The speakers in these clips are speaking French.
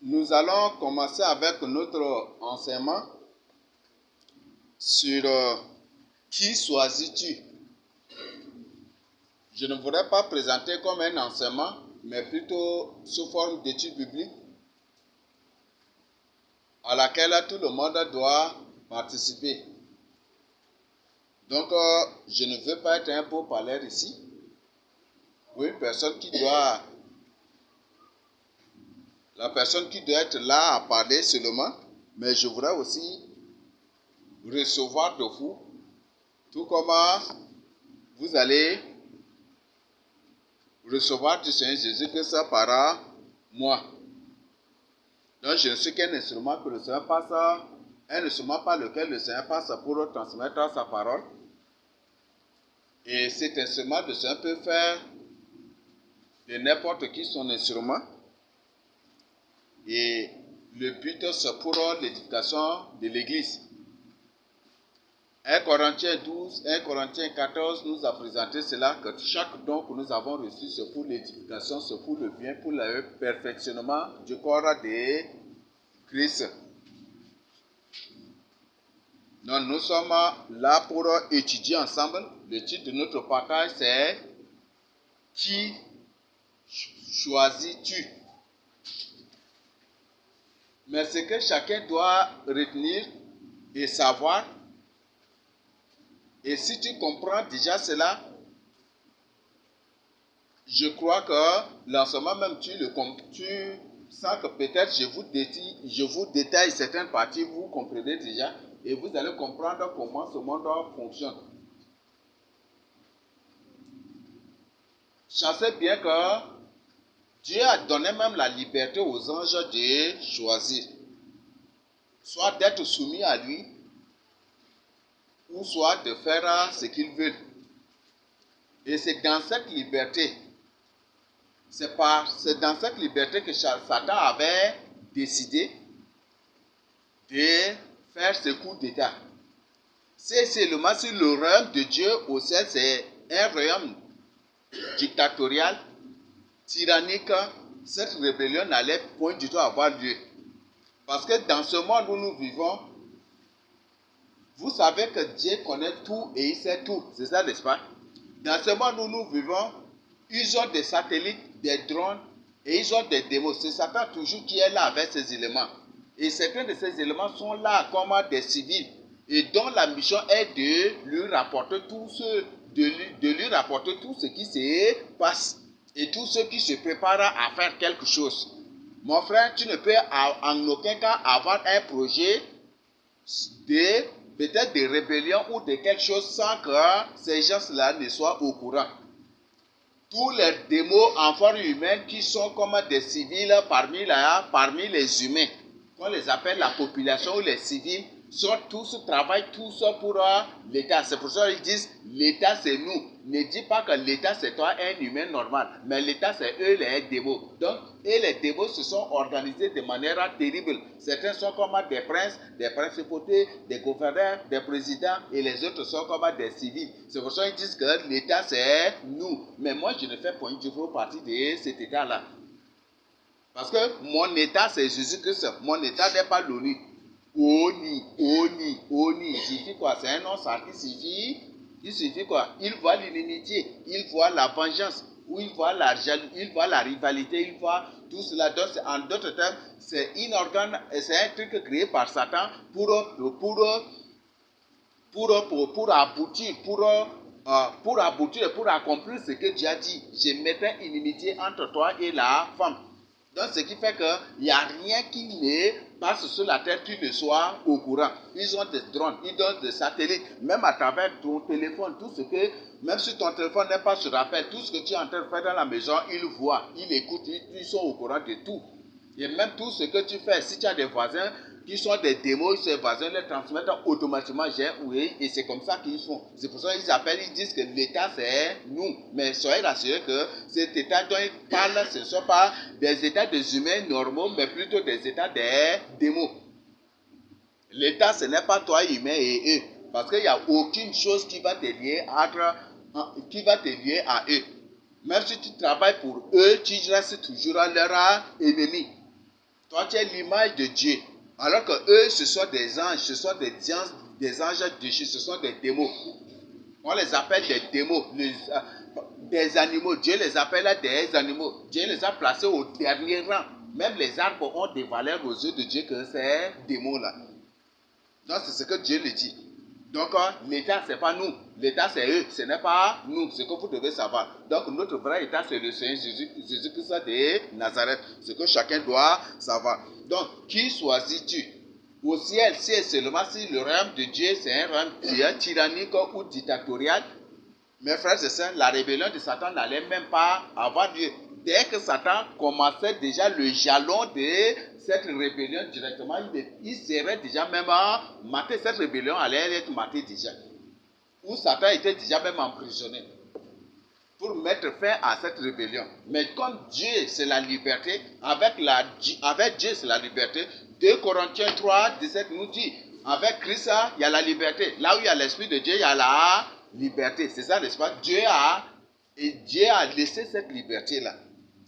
Nous allons commencer avec notre enseignement sur qui choisis-tu. Je ne voudrais pas présenter comme un enseignement, mais plutôt sous forme d'étude biblique à laquelle tout le monde doit participer. Donc, je ne veux pas être un beau parleur ici, ou une personne qui doit... La personne qui doit être là à parler seulement, mais je voudrais aussi recevoir de vous, tout comme vous allez recevoir du Seigneur Jésus que ça par moi. Donc je ne suis qu'un instrument que le Seigneur passe, un instrument par lequel le Seigneur passe pour transmettre sa parole. Et cet instrument, le Seigneur peut faire de n'importe qui son instrument. Et le but, c'est pour l'édification de l'Église. 1 Corinthiens 12, 1 Corinthiens 14 nous a présenté cela, que chaque don que nous avons reçu, c'est pour l'édification, c'est pour le bien, pour le perfectionnement du corps de Christ. Donc nous sommes là pour étudier ensemble. Le titre de notre partage, c'est « Qui choisis-tu » Mais ce que chacun doit retenir et savoir, et si tu comprends déjà cela, je crois que l'enseignement même tu sens que peut-être je vous détaille certaines parties, vous comprenez déjà, et vous allez comprendre comment ce monde fonctionne. Sachez bien que Dieu a donné même la liberté aux anges de choisir, soit d'être soumis à lui, ou soit de faire ce qu'ils veulent. Et c'est dans cette liberté, c'est dans cette liberté que Satan avait décidé de faire ce coup d'état. C'est seulement si le royaume de Dieu au ciel, c'est un royaume dictatorial, tyrannique, cette rébellion n'allait point du tout avoir lieu. Parce que dans ce monde où nous vivons, vous savez que Dieu connaît tout et il sait tout. C'est ça, n'est-ce pas? Dans ce monde où nous vivons, ils ont des satellites, des drones et ils ont des démos. C'est Satan toujours qui est là avec ces éléments. Et certains de ces éléments sont là comme des civils et dont la mission est de lui rapporter tout ce qui se passe et tous ceux qui se préparent à faire quelque chose. Mon frère, tu ne peux en aucun cas avoir un projet peut-être de rébellion ou de quelque chose sans que ces gens-là ne soient au courant. Tous les démons en forme humaine qui sont comme des civils parmi les humains, qu'on les appelle la population ou les civils, travaillent tous pour l'État. C'est pour ça qu'ils disent l'État c'est nous. Ne dis pas que l'État c'est toi, un humain normal, mais l'État c'est eux les démons. Donc, les démons se sont organisés de manière terrible. Certains sont comme des princes, des principautés, des gouverneurs, des présidents, et les autres sont comme des civils. C'est pour ça qu'ils disent que l'État c'est nous. Mais moi je ne fais point du tout partie de cet État-là. Parce que mon État c'est Jésus-Christ. Mon État n'est pas l'ONU. ONI, signifie quoi? C'est un nom ça qui signifie quoi? Il voit l'inimitié, il voit la vengeance, ou il voit la jalousie, il voit la rivalité, il voit tout cela. Donc, en d'autres termes, c'est un truc créé par Satan pour aboutir, pour accomplir ce que Dieu a dit. Je mettrai inimitié entre toi et la femme. Donc, ce qui fait qu'il n'y a rien qui ne passe sur la terre qui ne soit au courant. Ils ont des drones, ils ont des satellites, même à travers ton téléphone, même si ton téléphone n'est pas sur appel, tout ce que tu es en train de faire dans la maison, ils voient, ils écoutent, ils sont au courant de tout. Et même tout ce que tu fais, si tu as des voisins qui sont des démons, ces voisins les transmettent automatiquement, et c'est comme ça qu'ils font. C'est pour ça qu'ils disent que l'État c'est nous. Mais soyez rassurés que cet État dont ils parlent, ce ne sont pas des États des humains normaux, mais plutôt des États des démons. L'État ce n'est pas toi humain et eux. Parce qu'il n'y a aucune chose qui va te lier à eux. Même si tu travailles pour eux, tu restes toujours leur ennemi. Toi, tu es l'image de Dieu. Alors que eux, ce sont des anges, ce sont des anges déchus, ce sont des démons. On les appelle des démons, des animaux. Dieu les appelle des animaux. Dieu les a placés au dernier rang. Même les arbres ont des valeurs aux yeux de Dieu que ces démons-là. Donc, c'est ce que Dieu le dit. Donc, l'État, ce n'est pas nous. L'État, c'est eux. Ce n'est pas nous. Ce que vous devez savoir. Donc, notre vrai État, c'est le Seigneur Jésus-Christ de Nazareth. Ce que chacun doit savoir. Donc, qui choisis-tu? Au ciel, si et seulement si le royaume de Dieu, c'est un royaume tyrannique ou dictatorial. Mes frères et sœurs, la rébellion de Satan n'allait même pas avoir lieu. Dès que Satan commençait déjà le jalon de cette rébellion directement, il serait déjà même maté. Cette rébellion allait être matée déjà. Où Satan était déjà même emprisonné pour mettre fin à cette rébellion. Mais comme Dieu, c'est la liberté, avec Dieu, c'est la liberté. 2 Corinthiens 3, 17 nous dit, avec Christ, il y a la liberté. Là où il y a l'Esprit de Dieu, il y a la liberté. C'est ça, n'est-ce pas? Dieu a laissé cette liberté-là.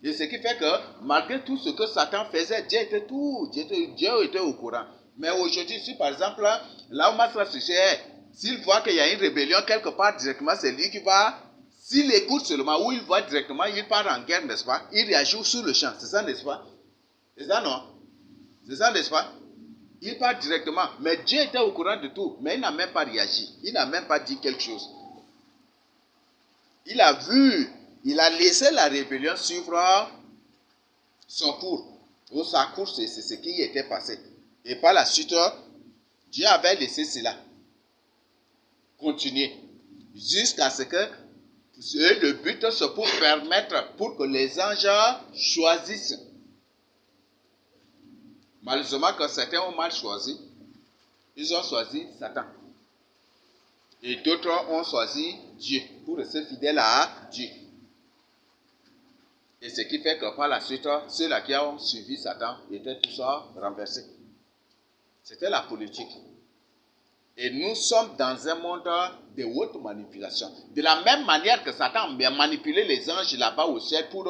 Et ce qui fait que, malgré tout ce que Satan faisait, Dieu était au courant. Mais aujourd'hui, si par exemple, là où Masra se cherche, s'il voit qu'il y a une rébellion quelque part directement, c'est lui qui va. S'il écoute seulement, ou il voit directement, il part en guerre, n'est-ce pas? Il réagit sur le champ, c'est ça, n'est-ce pas? C'est ça, non? C'est ça, n'est-ce pas? Il part directement. Mais Dieu était au courant de tout, mais il n'a même pas réagi. Il n'a même pas dit quelque chose. Il a vu, il a laissé la rébellion suivre son cours. Ou sa course, c'est ce qui était passé. Et par la suite, Dieu avait laissé cela continuer. Jusqu'à ce que le but, c'est pour permettre, pour que les anges choisissent. Malheureusement, quand certains ont mal choisi, ils ont choisi Satan. Et d'autres ont choisi Dieu, pour rester fidèles à Dieu. Et ce qui fait que par la suite, ceux-là qui ont suivi Satan étaient tous renversés. C'était la politique. Et nous sommes dans un monde de haute manipulation. De la même manière que Satan a manipulé les anges là-bas au ciel pour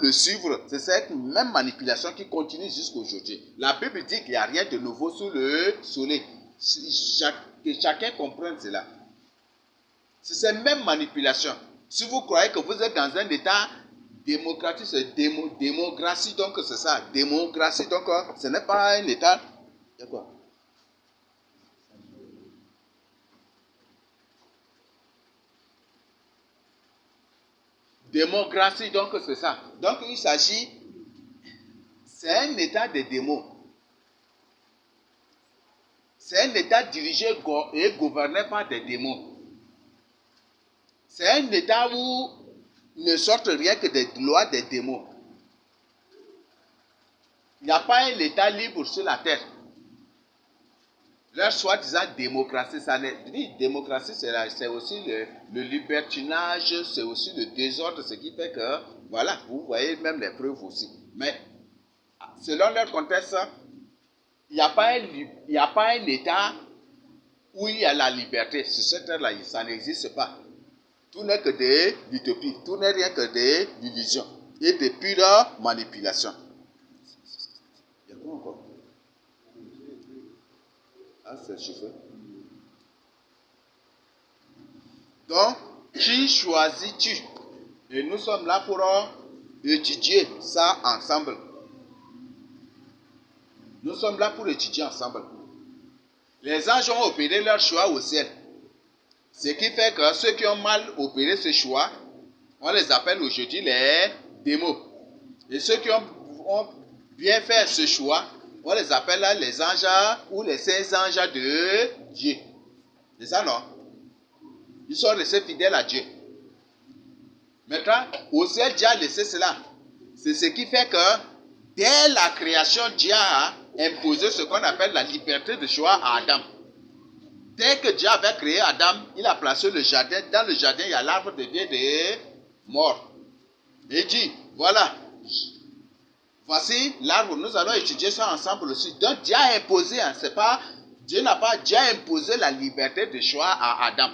le suivre, c'est cette même manipulation qui continue jusqu'à aujourd'hui. La Bible dit qu'il n'y a rien de nouveau sous le soleil. Que chacun comprenne cela. C'est cette même manipulation. Si vous croyez que vous êtes dans un état démocratique, c'est démocratie, donc c'est ça. Démocratie, donc ce n'est pas un état. Il y a quoi? Démocratie, donc c'est ça. Donc il s'agit, c'est un état de démon. C'est un état dirigé et gouverné par des démons. C'est un état où ne sortent rien que des lois des démons. Il n'y a pas un état libre sur la terre. Leur soi-disant démocratie, démocratie, c'est aussi le libertinage, c'est aussi le désordre, ce qui fait que, voilà, vous voyez même les preuves aussi. Mais, selon leur contexte, il n'y a pas un état où il y a la liberté. Sur cette terre-là, ça n'existe pas. Tout n'est que des utopies, tout n'est rien que des illusions et de pure manipulation. Il y a quoi encore? Ah, c'est chauffeur. Donc, qui choisis-tu? Et nous sommes là pour étudier ça ensemble. Nous sommes là pour étudier ensemble. Les anges ont opéré leur choix au ciel. Ce qui fait que ceux qui ont mal opéré ce choix, on les appelle aujourd'hui les démons. Et ceux qui ont bien fait ce choix, on les appelle les anges ou les saints anges de Dieu. C'est ça, non? Ils sont restés fidèles à Dieu. Maintenant, au ciel, Dieu a laissé cela. C'est ce qui fait que, dès la création, Dieu a imposé ce qu'on appelle la liberté de choix à Adam. Dès que Dieu avait créé Adam, il a placé le jardin. Dans le jardin, il y a l'arbre de vie de mort. Et il dit, voilà, voici l'arbre, nous allons étudier ça ensemble aussi. Donc Dieu a imposé, Dieu a imposé la liberté de choix à Adam.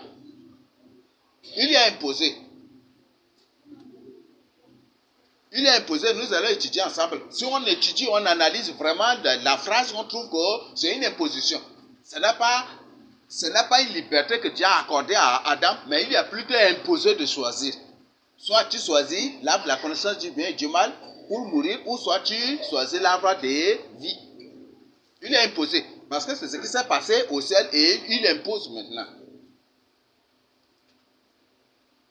Il lui a imposé. Il est imposé, nous allons étudier ensemble. Si on étudie, on analyse vraiment la phrase, on trouve que c'est une imposition. Ce n'est pas une liberté que Dieu a accordée à Adam, mais il lui a plutôt imposé de choisir. Soit tu choisis l'arbre de la connaissance du bien et du mal pour mourir, ou soit tu choisis l'arbre de vie. Il est imposé. Parce que c'est ce qui s'est passé au ciel et il impose maintenant.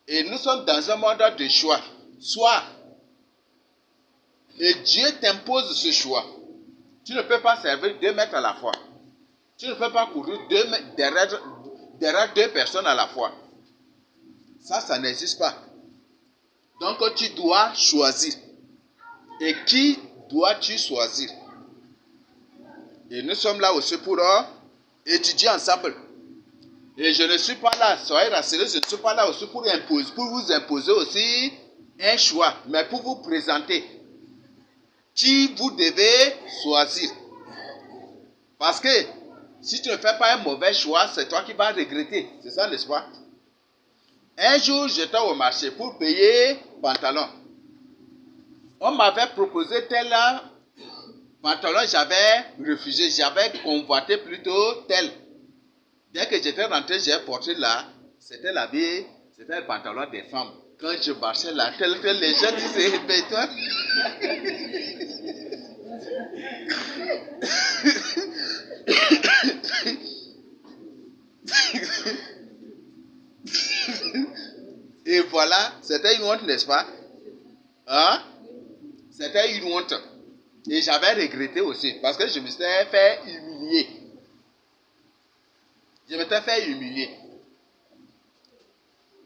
Et nous sommes dans un monde de choix. Soit, et Dieu t'impose ce choix. Tu ne peux pas servir 2 maîtres à la fois. Tu ne peux pas courir derrière 2 personnes à la fois. Ça n'existe pas. Donc tu dois choisir. Et qui dois-tu choisir? Et nous sommes là aussi pour étudier ensemble. Et je ne suis pas là, soyez rassurés, je ne suis pas là aussi pour vous imposer aussi un choix, mais pour vous présenter qui vous devez choisir. Parce que si tu ne fais pas un mauvais choix, c'est toi qui vas regretter. C'est ça, n'est-ce pas? Un jour, j'étais au marché pour payer pantalon. On m'avait proposé tel pantalon, j'avais refusé, j'avais convoité plutôt tel. Dès que j'étais rentré, j'ai porté là, c'était le pantalon des femmes. Quand je marchais là, tel les gens disaient, mais toi. Et voilà, c'était une honte, n'est-ce pas? Hein? C'était une honte. Et j'avais regretté aussi, parce que je me suis fait humilier. Je m'étais fait humilier.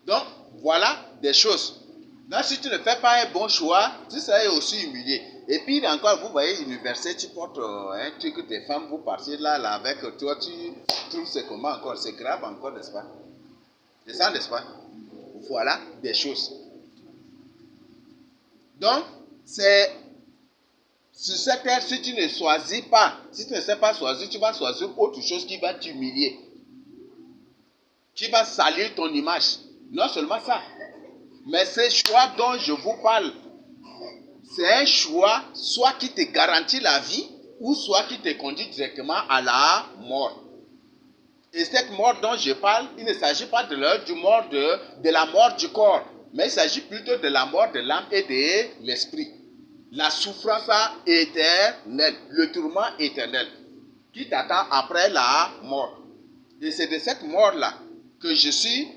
Donc, voilà des choses. Donc, si tu ne fais pas un bon choix, tu seras aussi humilié. Et puis, encore, vous voyez, l'université, tu portes un truc des femmes, vous partez là avec toi, tu trouves c'est comment encore? C'est grave encore, n'est-ce pas? C'est ça, n'est-ce pas? Voilà des choses. Donc, c'est sur cette terre, si tu ne choisis pas, si tu ne sais pas choisir, tu vas choisir autre chose qui va t'humilier. Qui va salir ton image. Non seulement ça, mais ce choix dont je vous parle, c'est un choix soit qui te garantit la vie, ou soit qui te conduit directement à la mort. Et cette mort dont je parle, il ne s'agit pas de la mort du corps, mais il s'agit plutôt de la mort de l'âme et de l'esprit. La souffrance éternelle, le tourment éternel, qui t'attend après la mort. Et c'est de cette mort-là que je suis,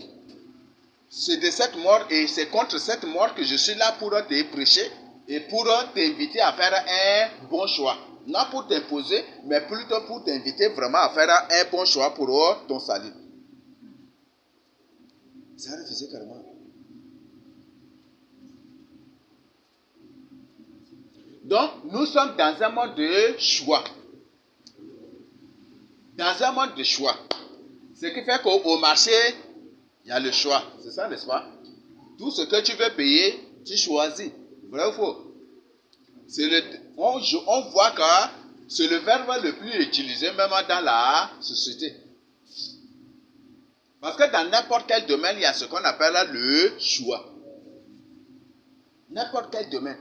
c'est de cette mort et c'est contre cette mort que je suis là pour te prêcher et pour t'inviter à faire un bon choix. Non pour t'imposer, mais plutôt pour t'inviter vraiment à faire un bon choix pour ton salut. Ça refusé carrément. Donc, nous sommes dans un monde de choix. Dans un monde de choix. Ce qui fait qu'au marché, il y a le choix. C'est ça, n'est-ce pas? Tout ce que tu veux payer, tu choisis. Vrai ou faux? On voit que c'est le verbe le plus utilisé même dans la société. Parce que dans n'importe quel domaine, il y a ce qu'on appelle le choix. N'importe quel domaine.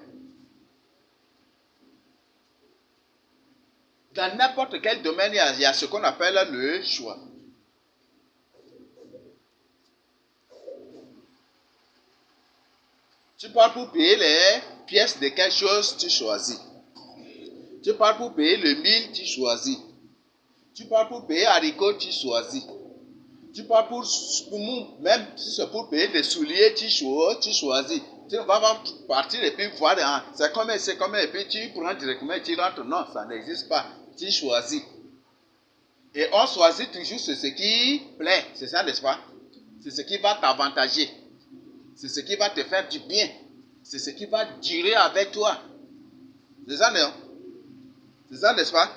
Dans n'importe quel domaine, il y a ce qu'on appelle le choix. Tu pars pour payer les pièces de quelque chose, tu choisis. Tu pars pour payer le 1000, tu choisis. Tu pars pour payer haricots, tu choisis. Tu pars même si c'est pour payer des souliers, tu choisis. Tu ne vas pas partir et puis voir, c'est combien, et puis tu prends directement et tu rentres. Non, ça n'existe pas. Tu choisis. Et on choisit toujours ce qui plaît, c'est ça, n'est-ce pas? C'est ce qui va t'avantager. C'est ce qui va te faire du bien. C'est ce qui va durer avec toi. C'est ça, non? C'est ça, n'est-ce pas?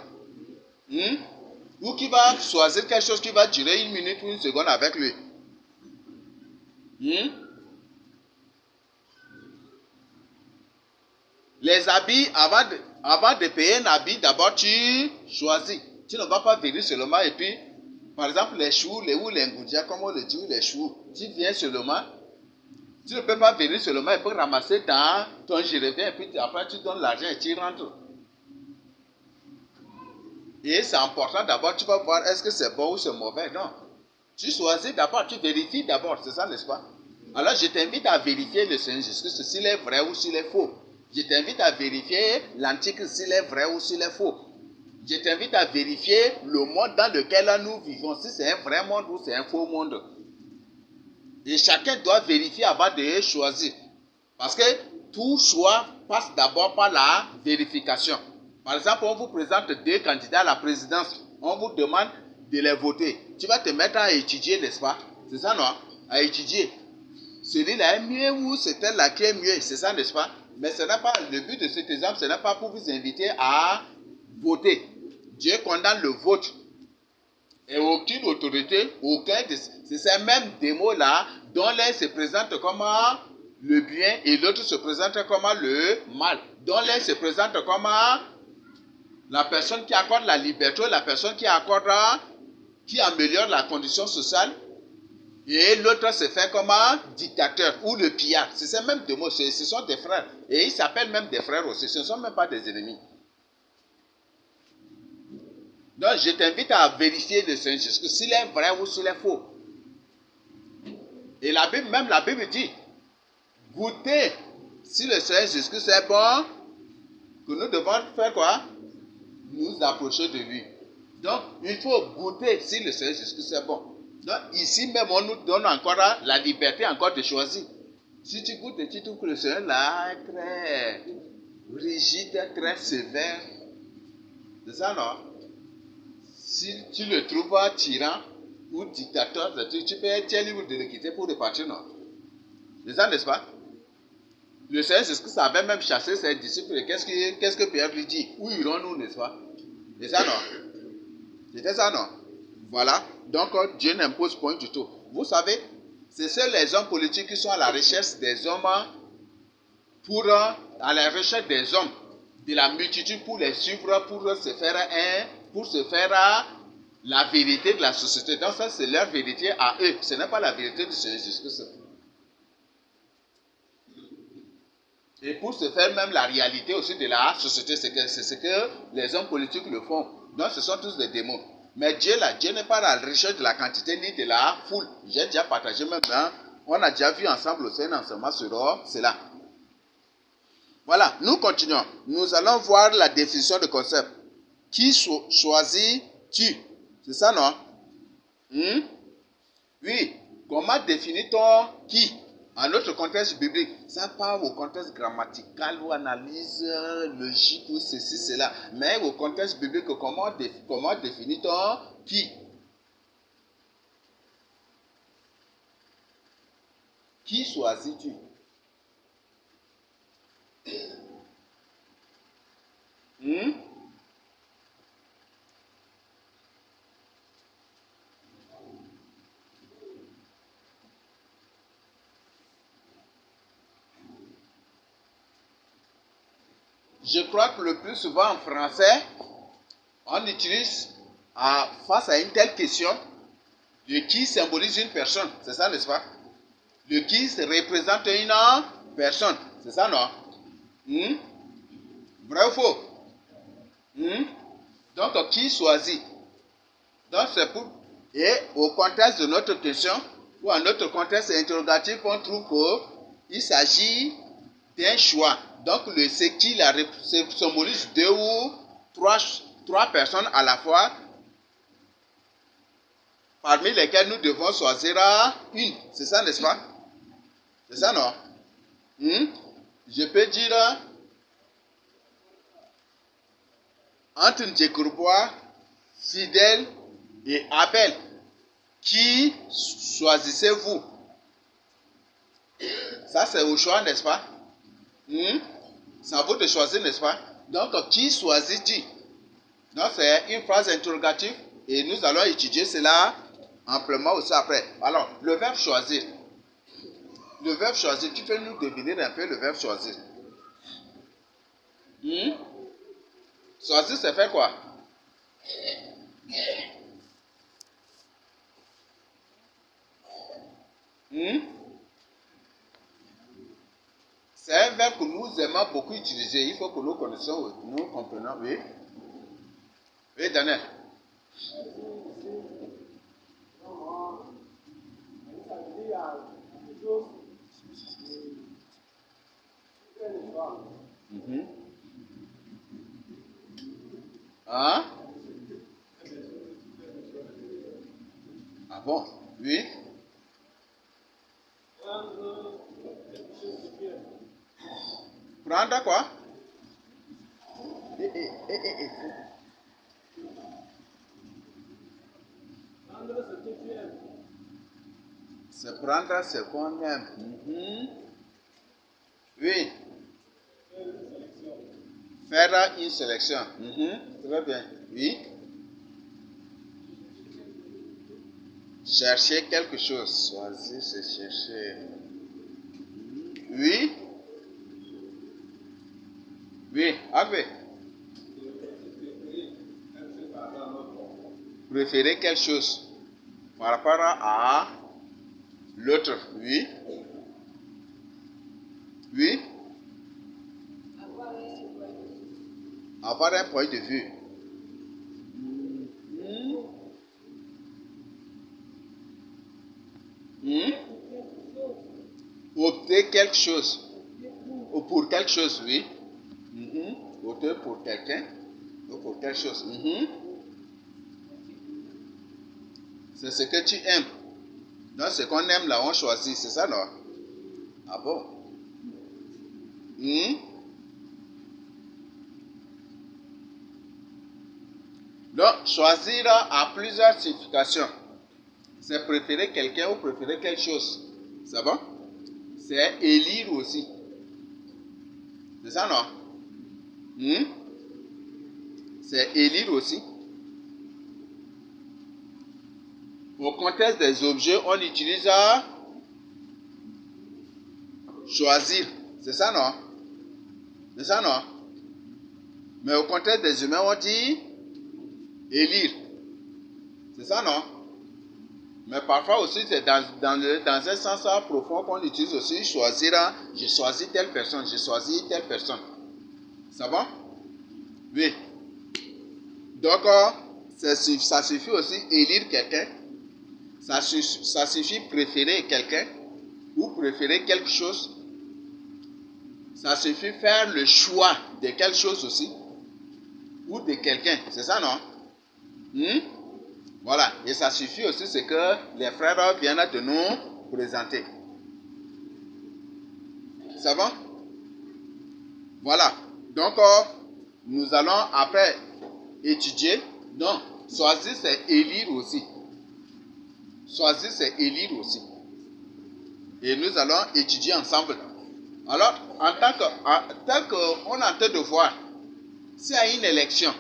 Ou qui va choisir quelque chose qui va durer 1 minute ou 1 seconde avec lui. Les habits, avant de payer un habit, d'abord tu choisis. Tu ne vas pas venir seulement et puis, par exemple, les choux, les ngoudia, comme on le dit, ou les choux, tu viens seulement, Tu ne peux pas venir seulement et puis ramasser dans ton je-reviens et puis après tu donnes l'argent et tu rentres. Et c'est important d'abord, tu vas voir est-ce que c'est bon ou c'est mauvais. Non. Tu choisis d'abord, tu vérifies d'abord, c'est ça, n'est-ce pas? Alors je t'invite à vérifier le Seigneur Jésus-Christ s'il est vrai ou s'il est faux. Je t'invite à vérifier l'Antichrist s'il est vrai ou s'il est faux. Je t'invite à vérifier le monde dans lequel nous vivons, si c'est un vrai monde ou c'est un faux monde. Et chacun doit vérifier avant de choisir. Parce que tout choix passe d'abord par la vérification. Par exemple, on vous présente deux candidats à la présidence. On vous demande de les voter. Tu vas te mettre à étudier, n'est-ce pas? C'est ça, non? À étudier. Celui-là est mieux ou c'est elle-là qui est mieux. C'est ça, n'est-ce pas? Mais ce n'est pas le but de cet exemple, ce n'est pas pour vous inviter à voter. Dieu condamne le vote. Et aucune autorité, aucun de c'est ces mêmes démos-là dont l'un se présente comme le bien et l'autre se présente comme le mal. Dont l'un se présente comme la personne qui accorde la liberté, la personne qui accorde, qui améliore la condition sociale, et l'autre se fait comme un dictateur ou le pillard. C'est ces mêmes démos, ce sont des frères. Et ils s'appellent même des frères aussi, ce ne sont même pas des ennemis. Donc, je t'invite à vérifier le Seigneur Jésus, s'il est vrai ou s'il est faux. Et la Bible, même la Bible dit, goûtez si le Seigneur Jésus est bon, que nous devons faire quoi? Nous approcher de lui. Donc, il faut goûter si le Seigneur Jésus est bon. Donc, ici même, on nous donne encore la liberté encore de choisir. Si tu goûtes et tu trouves que le Seigneur là est très rigide, très sévère, c'est ça, non? Si tu le trouves tyran ou dictateur, tu peux être libre de le quitter pour repartir, non? C'est ça, n'est-ce pas? Le Seigneur Jésus avait même chassé ses disciples. Qu'est-ce que Pierre lui dit? Où irons-nous, n'est-ce pas? C'est ça, non? C'était ça, non? Voilà. Donc, Dieu n'impose point du tout. Vous savez, c'est seuls les hommes politiques qui sont à la recherche des hommes à la recherche des hommes, de la multitude pour les suivre, pour se faire la vérité de la société. Donc ça, c'est leur vérité à eux. Ce n'est pas la vérité du Seigneur Jésus-Christ. Et pour se faire même la réalité aussi de la société, c'est ce que les hommes politiques le font. Donc ce sont tous des démons. Mais Dieu là, Dieu n'est pas à la recherche de la quantité ni de la foule. J'ai déjà partagé même, on a déjà vu ensemble aussi un enseignement sur cela. Voilà, nous continuons. Nous allons voir la définition de concept. Qui choisis-tu? C'est ça, non? Oui. Comment définit-on qui? En notre contexte biblique, ça part au contexte grammatical ou analyse logique ou ceci, cela. Mais au contexte biblique, comment définit-on qui? Qui choisis-tu? Je crois que le plus souvent en français, on utilise face à une telle question, le qui symbolise une personne. C'est ça, n'est-ce pas? Le qui représente une personne. C'est ça, non? Vrai ou faux? Donc, qui choisit? Donc, c'est pour... Et au contexte de notre question, ou en notre contexte interrogatif, on trouve qu'il s'agit d'un choix. Donc, le c'est qui symbolise deux ou trois personnes à la fois, parmi lesquelles nous devons choisir une. C'est ça, n'est-ce pas? C'est ça, non? Je peux dire entre Ndjekourbois, Fidèle et Abel, qui choisissez-vous? Ça, c'est au choix, n'est-ce pas? C'est à vous de choisir, n'est-ce pas? Donc, qui choisis-tu? Donc, c'est une phrase interrogative et nous allons étudier cela amplement aussi après. Alors, le verbe choisir. Le verbe choisir, tu peux nous deviner un peu le verbe choisir? Choisir, c'est faire quoi? nous aimons beaucoup utiliser, il faut que nous connaissions, nous comprenons, oui. Oui, Daniel. Mhm. Hein? Ah bon? Oui. Prendre quoi? C'est prendre ce qu'on aime. Mhm. Oui. Faire une sélection. Mhm. Très bien. Oui. Chercher quelque chose. Choisir, c'est chercher. Oui. Oui. Avec. Préférer quelque chose par rapport à l'autre. Oui. Oui. Avoir un point de vue. Hmm? Opter quelque chose. Ou pour quelque chose, oui. Opter pour quelqu'un. Ou pour quelque chose. C'est ce que tu aimes. Donc ce qu'on aime là, on choisit. C'est ça, non? Ah bon? Donc, choisir a plusieurs significations. C'est préférer quelqu'un ou préférer quelque chose. C'est bon? C'est élire aussi. C'est ça, non? C'est élire aussi. Au contexte des objets, on utilise choisir. C'est ça, non? C'est ça, non? Mais au contexte des humains, on dit élire. C'est ça, non? Mais parfois aussi, c'est dans un sens profond qu'on utilise aussi choisir. Je choisis telle personne, je choisis telle personne. Ça va? Oui. Donc, ça suffit aussi élire quelqu'un. Ça suffit préférer quelqu'un ou préférer quelque chose. Ça suffit faire le choix de quelque chose aussi ou de quelqu'un. C'est ça, non? Voilà. Et ça suffit aussi ce que les frères viennent de nous présenter. Ça va? Voilà. Donc, nous allons après étudier. Non, choisir, c'est élire aussi. Choisir, c'est élire aussi. Et nous allons étudier ensemble. Alors, tel qu'on est en train de voir, s'il y a une élection,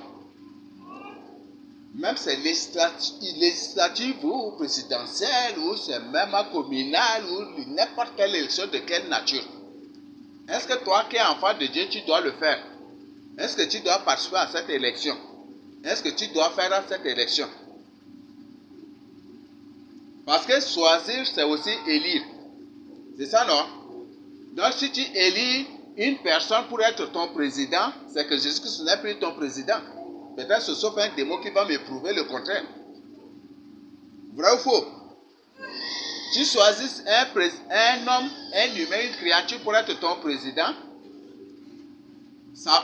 même c'est législative ou présidentielle, ou c'est même communale, ou n'importe quelle élection de quelle nature, est-ce que toi qui es enfant de Dieu, tu dois le faire? Est-ce que tu dois participer à cette élection? Est-ce que tu dois faire cette élection? Parce que choisir, c'est aussi élire. C'est ça, non? Donc, si tu élis une personne pour être ton président, c'est que Jésus-Christ n'est plus ton président. Peut-être ce sauf un démon qui va me prouver le contraire. Vrai ou faux? Tu choisis un homme, un humain, une créature pour être ton président. Ça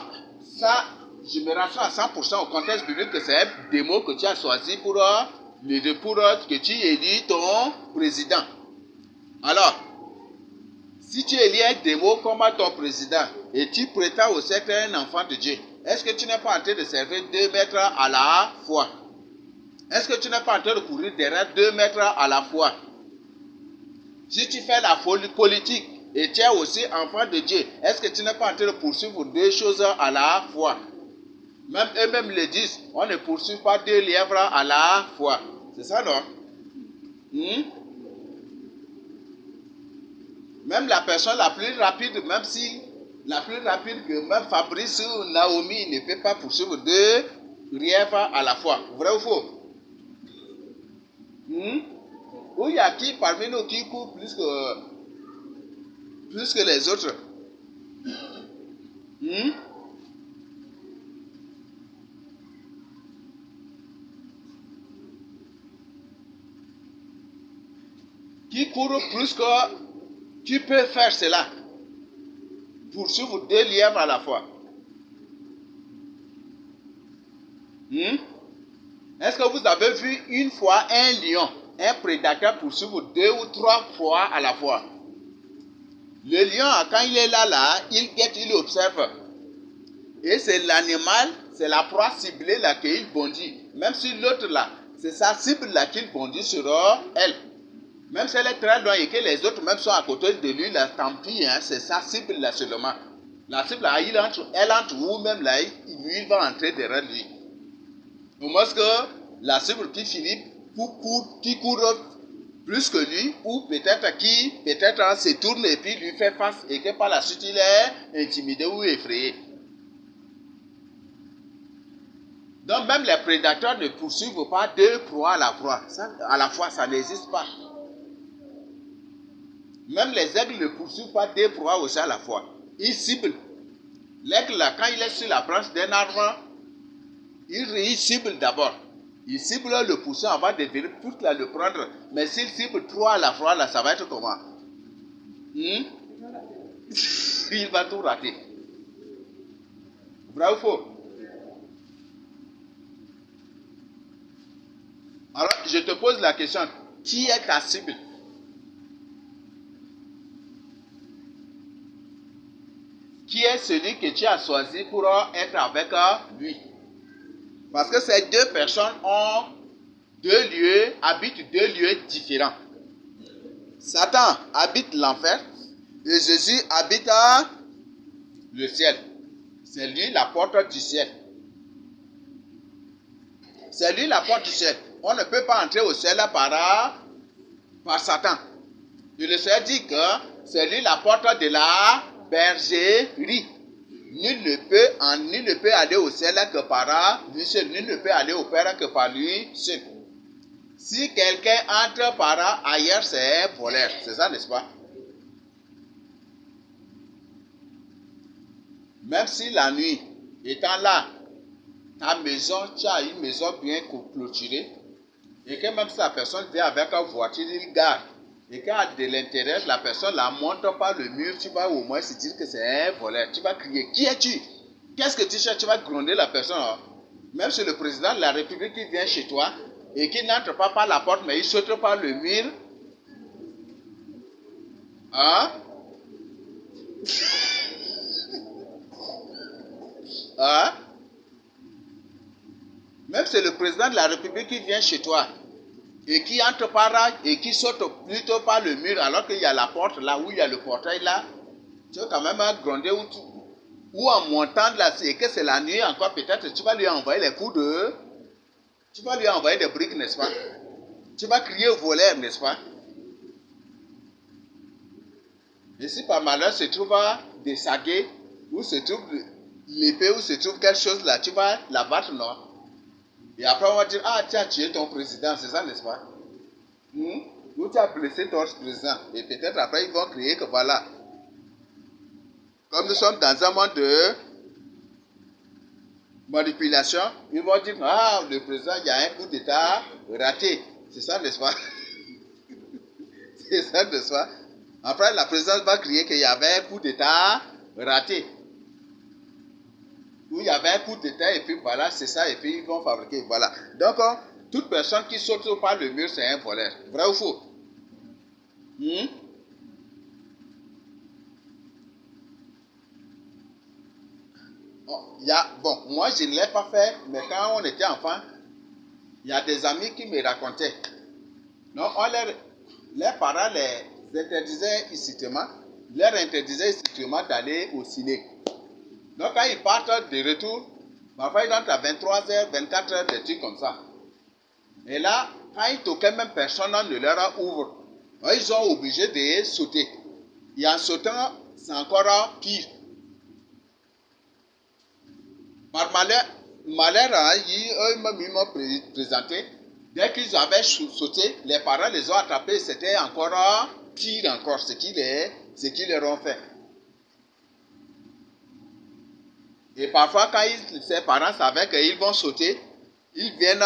je me rassure à 100% au contexte biblique que c'est un démon que tu as choisi pour que tu élis ton président. Alors, si tu élis un démon comme ton président et tu prétends aussi être un enfant de Dieu, est-ce que tu n'es pas en train de servir 2 mètres à la fois? Est-ce que tu n'es pas en train de courir derrière 2 mètres à la fois? Si tu fais la politique et tu es aussi enfant de Dieu, est-ce que tu n'es pas en train de poursuivre 2 choses à la fois? Même eux-mêmes le disent, on ne poursuit pas 2 lièvres à la fois. C'est ça, non? Même la personne la plus rapide, même si la plus rapide que même Fabrice ou Naomi ne peut pas poursuivre 2 lièvres à la fois. Vrai ou faux? Ou il y a qui parmi nous qui court plus que les autres? Hmm? Qui court plus que tu peux faire cela. Poursuivre 2 lièvres à la fois. Hmm? Est-ce que vous avez vu une fois un lion, un prédateur poursuivre 2 ou 3 fois à la fois? Le lion, quand il est là, il guette, il observe. Et c'est l'animal, c'est la proie ciblée là qu'il bondit. Même si l'autre là, c'est sa cible là qu'il bondit sur elle. Même si elle est très loin et que les autres même sont à côté de lui, là, tant pis, hein, c'est sa cible là seulement. La cible là, elle entre où même là, lui, il va entrer derrière lui. Au moins que la cible qui finit qui court plus que lui, ou peut-être qui peut-être se tourne et puis lui fait face et que par la suite il est intimidé ou effrayé. Donc même les prédateurs ne poursuivent pas 2 proies à la fois, ça n'existe pas. Même les aigles ne poursuivent pas 2 proies aussi à la fois. Ils ciblent. L'aigle là, quand il est sur la branche d'un arbre, il cible d'abord. Il cible le poussin avant de venir tout là le prendre. Mais s'il cible 3 à la fois, là, ça va être comment? Il va tout rater. Vrai ou faux? Alors, je te pose la question. Qui est ta cible? Qui est celui que tu as choisi pour être avec lui? Parce que ces 2 personnes habitent 2 lieux différents. Satan habite l'enfer et Jésus habite le ciel. C'est lui la porte du ciel. C'est lui la porte du ciel. On ne peut pas entrer au ciel par Satan. Et le Seigneur dit que c'est lui la porte de la bergerie. Nul ne peut aller au ciel que par lui seul. Nul ne peut aller au Père que par lui seul. Si quelqu'un entre par ailleurs, c'est un voleur. C'est ça, n'est-ce pas? Même si la nuit, étant là, ta maison, tu as une maison bien clôturée, et que même si la personne vient avec une voiture, il garde, et qu'à de l'intérieur, la personne la monte par le mur, tu vas au moins se dire que c'est un voleur. Tu vas crier, qui es-tu? Qu'est-ce que tu cherches? Tu vas gronder la personne. Hein? Même si le président de la République qui vient chez toi, et qui n'entre pas par la porte, mais il saute par le mur, hein? Hein? Même si le président de la République qui vient chez toi, et qui entre par là, et qui saute plutôt par le mur, alors qu'il y a la porte là, où il y a le portail là, tu vas quand même gronder ou en montant de là, et que c'est la nuit encore, peut-être tu vas lui envoyer les coups de... Tu vas lui envoyer des briques, n'est-ce pas? Tu vas crier au voleur, n'est-ce pas? Et si par malheur se trouve des saguets, ou se trouve l'épée, ou se trouve quelque chose là, tu vas la battre, non? Et après on va dire, ah tu as tué ton président, c'est ça, n'est-ce pas? Ou tu as blessé ton président. Et peut-être après ils vont crier que voilà, comme nous sommes dans un monde de manipulation, ils vont dire, ah le président, il y a un coup d'état raté. C'est ça, n'est-ce pas? C'est ça, n'est-ce pas? Après, la présidence va crier qu'il y avait un coup d'état raté. Ou il y avait un coup d'état et puis voilà, c'est ça, et puis ils vont fabriquer, voilà. Donc, toute personne qui saute par le mur, c'est un voleur. Vrai ou faux? Bon, moi je ne l'ai pas fait, mais quand on était enfant, il y a des amis qui me racontaient. Donc, les parents les leur interdisaient strictement d'aller au ciné. Donc, quand ils partent de retour, parfois ils entrent à 23h, 24h, des trucs comme ça. Et là, quand ils toquaient, même personne ne leur ouvre. Donc, ils sont obligés de sauter. Et en sautant, c'est encore pire. Par malheur, ils m'ont présenté. Dès qu'ils avaient sauté, les parents les ont attrapés. C'était encore pire encore ce qu'ils leur ont fait. Et parfois, quand ses parents savaient qu'ils vont sauter, ils viennent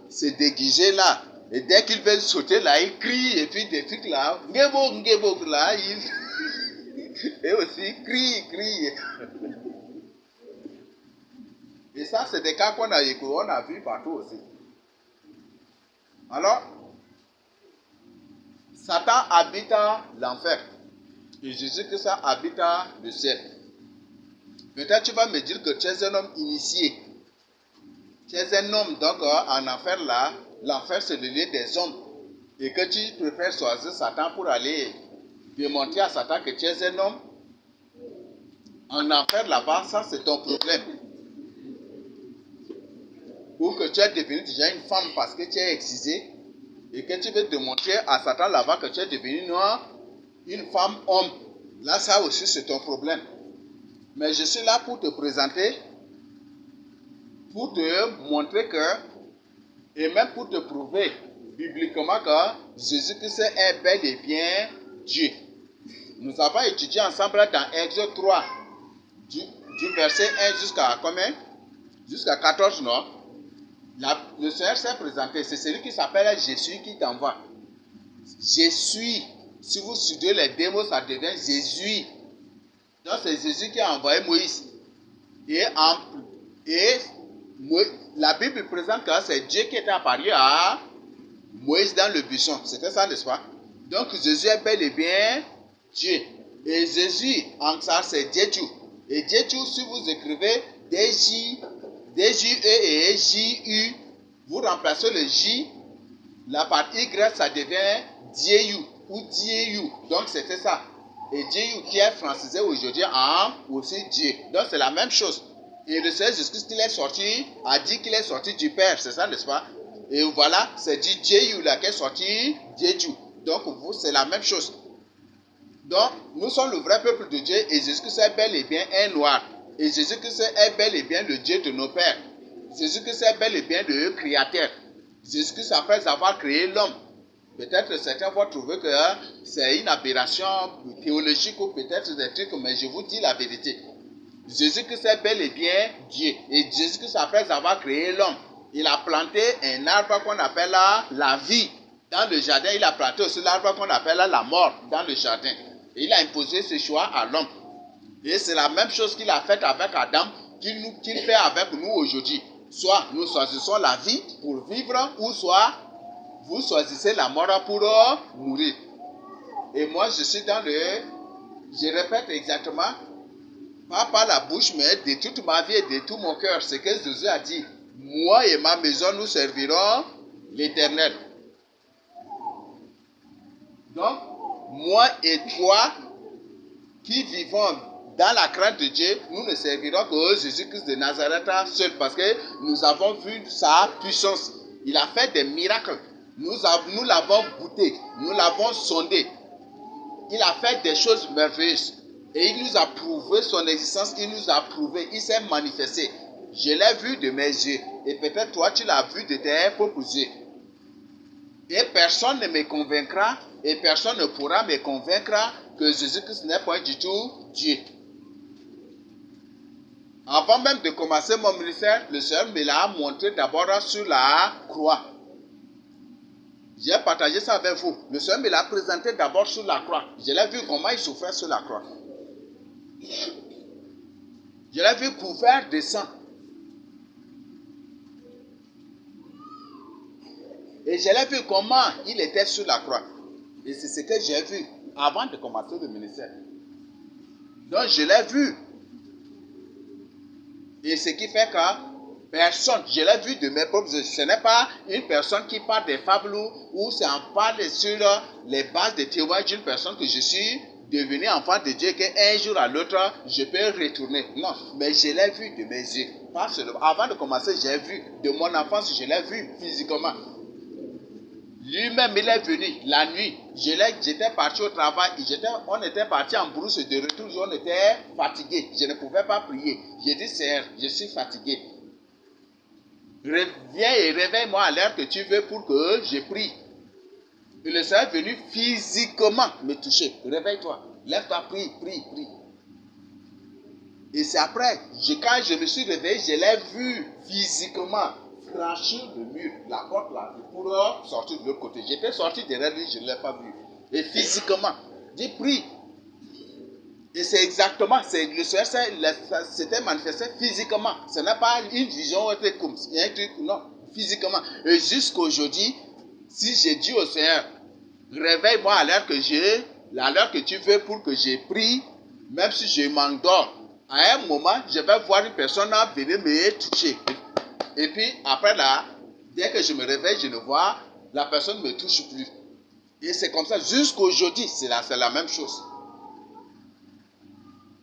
se déguiser là. Et dès qu'ils veulent sauter là, ils crient. Et puis des trucs là, ngebo, là, ils... et aussi crient. Et ça, c'est des cas qu'on a vu partout aussi. Alors, Satan habite l'enfer. Et Jésus que ça habite le ciel. Peut-être tu vas me dire que tu es un homme initié. Tu es un homme, donc en enfer là, l'enfer c'est le lieu des hommes. Et que tu préfères choisir Satan pour aller démontrer à Satan que tu es un homme. En enfer là-bas, ça c'est ton problème. Ou que tu es devenu déjà une femme parce que tu es excisé. Et que tu veux démontrer à Satan là-bas que tu es devenu une femme homme. Là, ça aussi c'est ton problème. Mais je suis là pour te présenter, pour te montrer que, et même pour te prouver bibliquement que Jésus-Christ est bel et bien Dieu. Nous avons étudié ensemble dans Exode 3, du verset 1 jusqu'à combien? Jusqu'à 14, non? Le Seigneur s'est présenté, c'est celui qui s'appelle Jésus qui t'envoie. Je suis. Si vous suivez les démos, ça devient Jésus. Donc c'est Jésus qui a envoyé Moïse. Et la Bible présente que c'est Dieu qui était apparu à Moïse dans le buisson. C'était ça, n'est-ce pas? Donc Jésus est bel et bien Dieu. Et Jésus, en ça, c'est Dieu. Et Dieu, si vous écrivez D-J-E et J-U, vous remplacez le J, la partie Y, ça devient Dieu ou Dieu. Donc c'était ça. Et Dieu qui est francisé aujourd'hui en aussi Dieu. Donc c'est la même chose. Et le Seigneur Jésus-Christ il est sorti, a dit qu'il est sorti du Père, c'est ça, n'est-ce pas? Et voilà, c'est dit Dieu là qui est sorti, Dieu. Donc vous, c'est la même chose. Donc nous sommes le vrai peuple de Dieu et Jésus-Christ est bel et bien un noir. Et Jésus-Christ est bel et bien le Dieu de nos pères. Jésus-Christ est bel et bien le Créateur. Jésus-Christ, après avoir créé l'homme, peut-être certains vont trouver que c'est une aberration théologique ou peut-être des trucs, mais je vous dis la vérité. Jésus-Christ est bel et bien Dieu. Et Jésus-Christ, après avoir créé l'homme, il a planté un arbre qu'on appelle la vie dans le jardin. Il a planté aussi l'arbre qu'on appelle la mort dans le jardin. Et il a imposé ce choix à l'homme. Et c'est la même chose qu'il a fait avec Adam, qu'il fait avec nous aujourd'hui. Soit nous choisissons la vie pour vivre, ou soit vous choisissez la mort pour mourir. Et moi, je suis dans je répète exactement, pas par la bouche, mais de toute ma vie et de tout mon cœur, ce que Jésus a dit. Moi et ma maison, nous servirons l'Éternel. Donc, moi et toi, qui vivons dans la crainte de Dieu, nous ne servirons que Jésus-Christ de Nazareth seul, parce que nous avons vu sa puissance. Il a fait des miracles. Nous l'avons goûté, nous l'avons sondé. Il a fait des choses merveilleuses. Et il nous a prouvé son existence, il nous a prouvé, il s'est manifesté. Je l'ai vu de mes yeux. Et peut-être toi, tu l'as vu de tes propres yeux. Et personne ne me convaincra, et personne ne pourra me convaincre que Jésus-Christ n'est pas du tout Dieu. Avant même de commencer mon ministère, le Seigneur me l'a montré d'abord sur la croix. J'ai partagé ça avec vous. Le Seigneur me l'a présenté d'abord sur la croix. Je l'ai vu comment il souffrait sur la croix. Je l'ai vu couvert de sang. Et je l'ai vu comment il était sur la croix. Et c'est ce que j'ai vu avant de commencer le ministère. Donc je l'ai vu. Et ce qui fait que personne, je l'ai vu de mes propres yeux, ce n'est pas une personne qui parle des fables ou c'est en parle sur les bases de témoignages d'une personne que je suis devenu enfant de Dieu, qu'un jour à l'autre, je peux retourner. Non, mais je l'ai vu de mes yeux. Pas seulement. Avant de commencer, j'ai vu de mon enfance, je l'ai vu physiquement. Lui-même, il est venu la nuit. J'étais parti au travail. On était parti en brousse de retour. On était fatigué. Je ne pouvais pas prier. J'ai dit, Seigneur, je suis fatigué. Viens et réveille-moi à l'heure que tu veux pour que je prie. Et le Seigneur est venu physiquement me toucher. Réveille-toi. Lève-toi, prie. Et c'est après, quand je me suis réveillé, je l'ai vu physiquement franchir le mur, la porte là, pour sortir de l'autre côté. J'étais sorti derrière lui, je ne l'ai pas vu. Et physiquement, j'ai pris. Et c'est exactement, le Seigneur s'était manifesté physiquement. Ce n'est pas une vision, un truc, non, physiquement. Et jusqu'aujourd'hui, si j'ai dit au Seigneur, réveille-moi à l'heure que tu veux pour que j'ai pris, même si je m'endors, à un moment, je vais voir une personne venir me toucher. Et puis, après là, dès que je me réveille, je ne vois, la personne ne me touche plus. Et c'est comme ça, jusqu'aujourd'hui, c'est la même chose.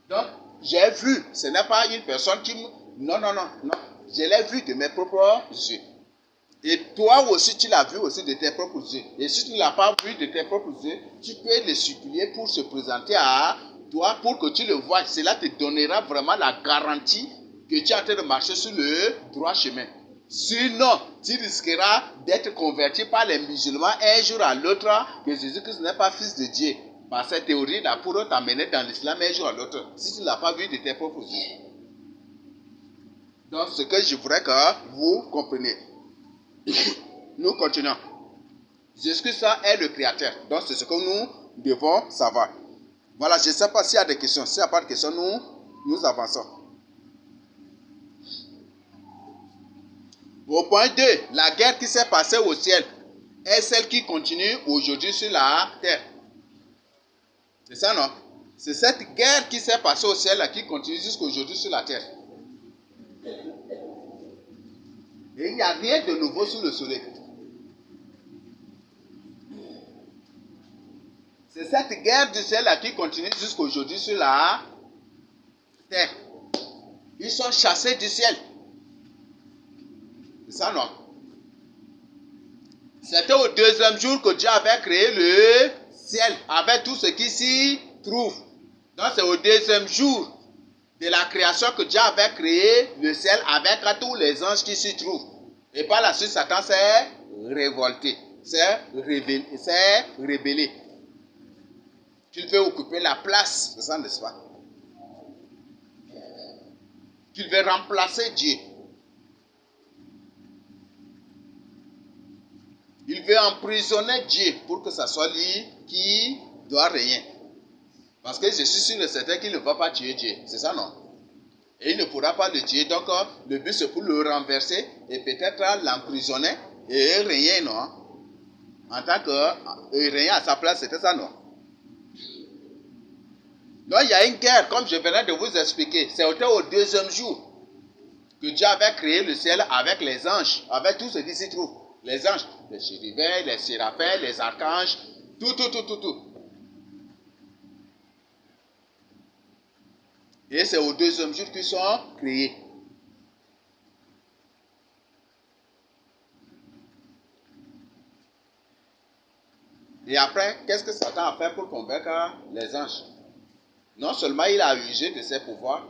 Donc, j'ai vu, ce n'est pas une personne qui me... Non. Je l'ai vu de mes propres yeux. Et toi aussi, tu l'as vu aussi de tes propres yeux. Et si tu ne l'as pas vu de tes propres yeux, tu peux le supplier pour se présenter à toi, pour que tu le vois. Cela te donnera vraiment la garantie que tu es en train de marcher sur le droit chemin. Sinon, tu risqueras d'être converti par les musulmans un jour à l'autre que Jésus-Christ n'est pas fils de Dieu. Par cette théorie-là, pour t'amener dans l'islam un jour à l'autre, si tu ne l'as pas vu de tes propres yeux. Donc, ce que je voudrais que vous compreniez. Nous continuons. Jésus-Christ est le créateur. Donc, c'est ce que nous devons savoir. Voilà, je ne sais pas s'il y a des questions. S'il n'y a pas de questions, nous avançons. Au point 2, la guerre qui s'est passée au ciel est celle qui continue aujourd'hui sur la terre. C'est ça, non? C'est cette guerre qui s'est passée au ciel là, qui continue jusqu'à aujourd'hui sur la terre. Et il n'y a rien de nouveau sous le soleil. C'est cette guerre du ciel là qui continue jusqu'à aujourd'hui sur la terre. Ils sont chassés du ciel. C'est ça, non? C'était au deuxième jour que Dieu avait créé le ciel, avec tout ce qui s'y trouve. Donc c'est au deuxième jour de la création que Dieu avait créé le ciel avec tous les anges qui s'y trouvent. Et par la suite, Satan s'est révolté, s'est rébellé. Qu'il veut occuper la place, c'est ça, n'est-ce pas? Qu'il veut remplacer Dieu. Il veut emprisonner Dieu pour que ça soit lui qui doit régner. Parce que je suis sûr et certain qu'il ne va pas tuer Dieu. C'est ça, non? Et il ne pourra pas le tuer. Donc, le but, c'est pour le renverser et peut-être l'emprisonner et régner, non? En tant que régner à sa place, c'était ça, non? Donc, il y a une guerre, comme je venais de vous expliquer. C'était au deuxième jour que Dieu avait créé le ciel avec les anges, avec tout ce qui s'y trouve. Les anges, les chérubins, les séraphins, les archanges, tout. Et c'est au deuxième jour qu'ils sont créés. Et après, qu'est-ce que Satan a fait pour convaincre les anges? Non seulement il a usé de ses pouvoirs,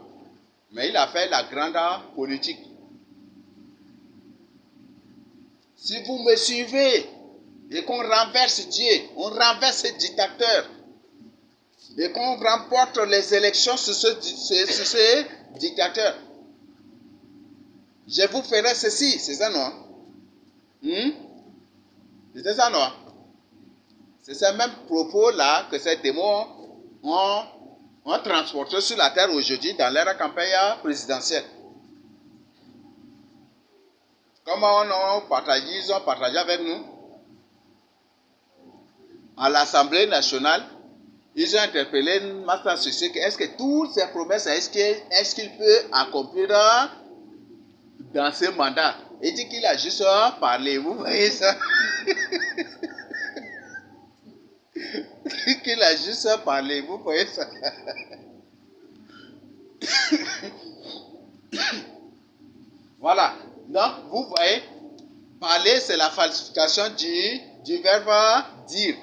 mais il a fait la grande politique. Si vous me suivez et qu'on renverse Dieu, on renverse ce dictateur, et qu'on remporte les élections sur ce dictateur, je vous ferai ceci. C'est ça, non? C'est ça, non? C'est ce même propos-là que ces démons ont transporté sur la terre aujourd'hui dans leur campagne présidentielle. Comment ils ont partagé avec nous à l'Assemblée nationale. Ils ont interpellé Master Sucé. Est-ce que toutes ces promesses, est-ce qu'il peut accomplir dans ce mandat? Il dit qu'il a juste parlé. Vous voyez ça? Qu'il a juste parlé. Vous voyez ça? Voilà. Donc, vous voyez, parler, c'est la falsification du verbe dire.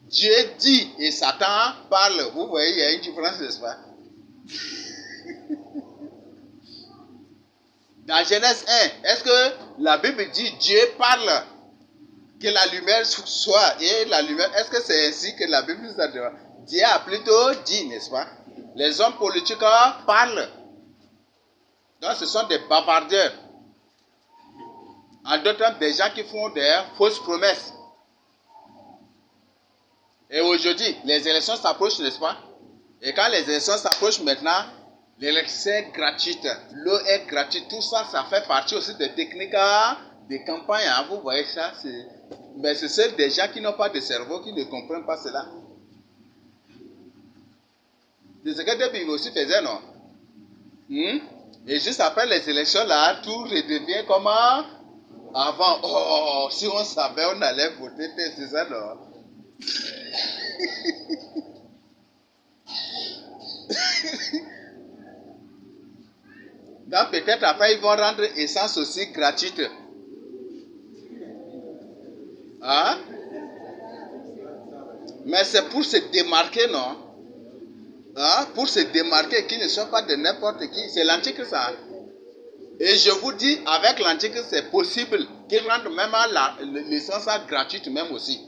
Dieu dit et Satan parle. Vous voyez, il y a une différence, n'est-ce pas? Dans Genèse 1, est-ce que la Bible dit Dieu parle, que la lumière soit, et la lumière, est-ce que c'est ainsi que la Bible nous a dit? Dieu a plutôt dit, n'est-ce pas? Les hommes politiques parlent. Donc ce sont des bavardeurs. En d'autres termes, des gens qui font des fausses promesses. Et aujourd'hui, les élections s'approchent, n'est-ce pas? Et quand les élections s'approchent maintenant, l'élection est gratuite, l'eau est gratuite, tout ça, ça fait partie aussi des techniques de campagne. Hein. Vous voyez ça? Mais c'est seuls des gens qui n'ont pas de cerveau qui ne comprennent pas cela. C'est ce que David aussi faisait, non? Et juste après les élections, là, tout redevient comme avant. Oh, si on savait, on allait voter, c'est ça, non? Donc peut-être après, ils vont rendre essence aussi gratuite. Hein? Mais c'est pour se démarquer, non? Hein? Pour se démarquer, qu'ils ne soient pas de n'importe qui. C'est l'antique, ça. Et je vous dis, avec l'antique, c'est possible qu'ils rendent même l'essence gratuite même aussi.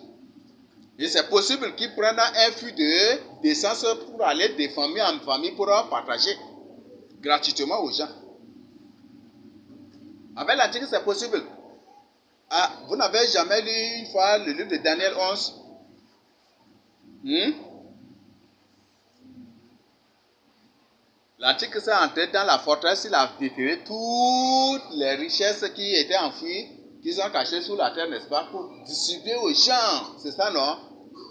Et c'est possible qu'ils prennent un flux d'essence pour aller de famille en famille pour partager gratuitement aux gens. Avec l'antique, c'est possible. Ah, vous n'avez jamais lu une fois le livre de Daniel 11? L'antique s'est entré dans la forteresse, il a déterré toutes les richesses qui étaient enfouies, qui sont cachées sous la terre, n'est-ce pas, pour distribuer aux gens. C'est ça, non?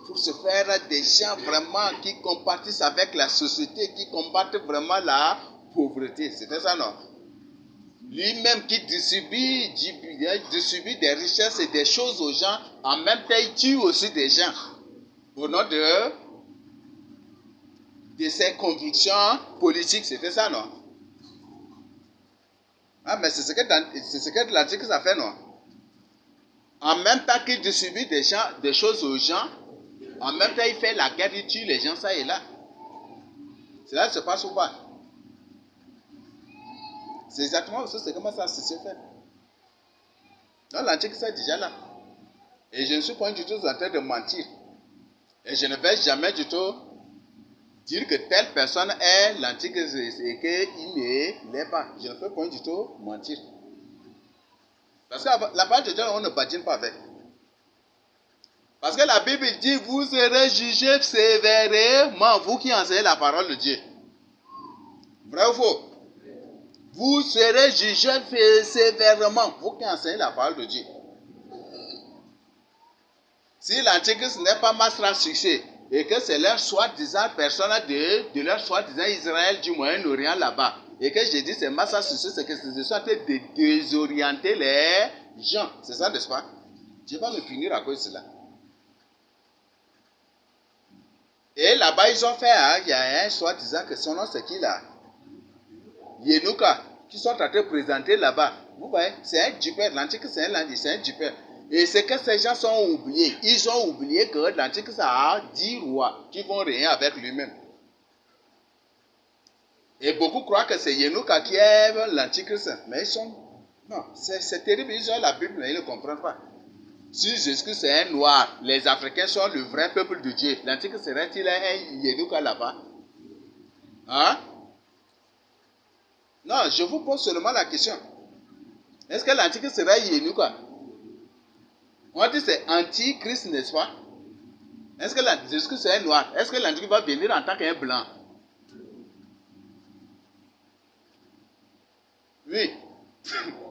Pour se faire des gens vraiment qui compatissent avec la société, qui combattent vraiment la pauvreté. C'était ça, non? Lui-même qui distribue des richesses et des choses aux gens, en même temps, il tue aussi des gens. Au nom de ses convictions politiques, c'était ça, non? Ah, mais c'est ce que l'antique ça fait, non? En même temps qu'il distribue des choses aux gens, en même temps il fait la guerre, il tue les gens, ça et là. Cela se passe ou pas? C'est exactement ce comment ça se fait. Donc l'antique c'est déjà là. Et je ne suis pas du tout en train de mentir. Et je ne vais jamais du tout dire que telle personne est l'antique et qu'il ne l'est pas. Je ne peux pas du tout mentir. Parce que la parole de Dieu, on ne badine pas avec. Parce que la Bible dit, vous serez jugés sévèrement, vous qui enseignez la parole de Dieu. Vrai ou faux? Vous serez jugés sévèrement, vous qui enseignez la parole de Dieu. Si l'Antichrist n'est pas master succès, et que c'est leur soi-disant personne de leur soi-disant Israël du Moyen-Orient là-bas, et que j'ai dit c'est master succès, c'est que ce soit de désorienter les gens. C'est ça, n'est-ce pas? Dieu va me punir à cause de cela. Et là-bas, ils ont fait, il y a un soi-disant que son nom c'est qui là? Yenouka, qui sont en train de présenter là-bas. Vous voyez, c'est un dupère, l'antique c'est un dupère. Et c'est que ces gens sont oubliés. Ils ont oublié que l'antique ça a 10 rois qui vont régner avec lui-même. Et beaucoup croient que c'est Yenouka qui est l'antichrist. Mais ils sont... Non, c'est terrible, ils ont la Bible, mais ils ne comprennent pas. Si Jésus c'est un noir, les Africains sont le vrai peuple de Dieu. L'antichrist serait-il un Yenouka là-bas? Hein? Non, je vous pose seulement la question. Est-ce que l'antichrist sera Yenouka? On dit c'est antichrist, n'est-ce pas? Est-ce que Jésus c'est un noir? Est-ce que l'antichrist va venir en tant qu'un blanc? Oui.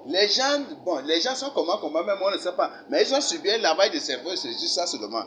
Les gens sont comment même on ne sait pas. Mais ils ont subi un lavage de cerveau, c'est juste ça seulement.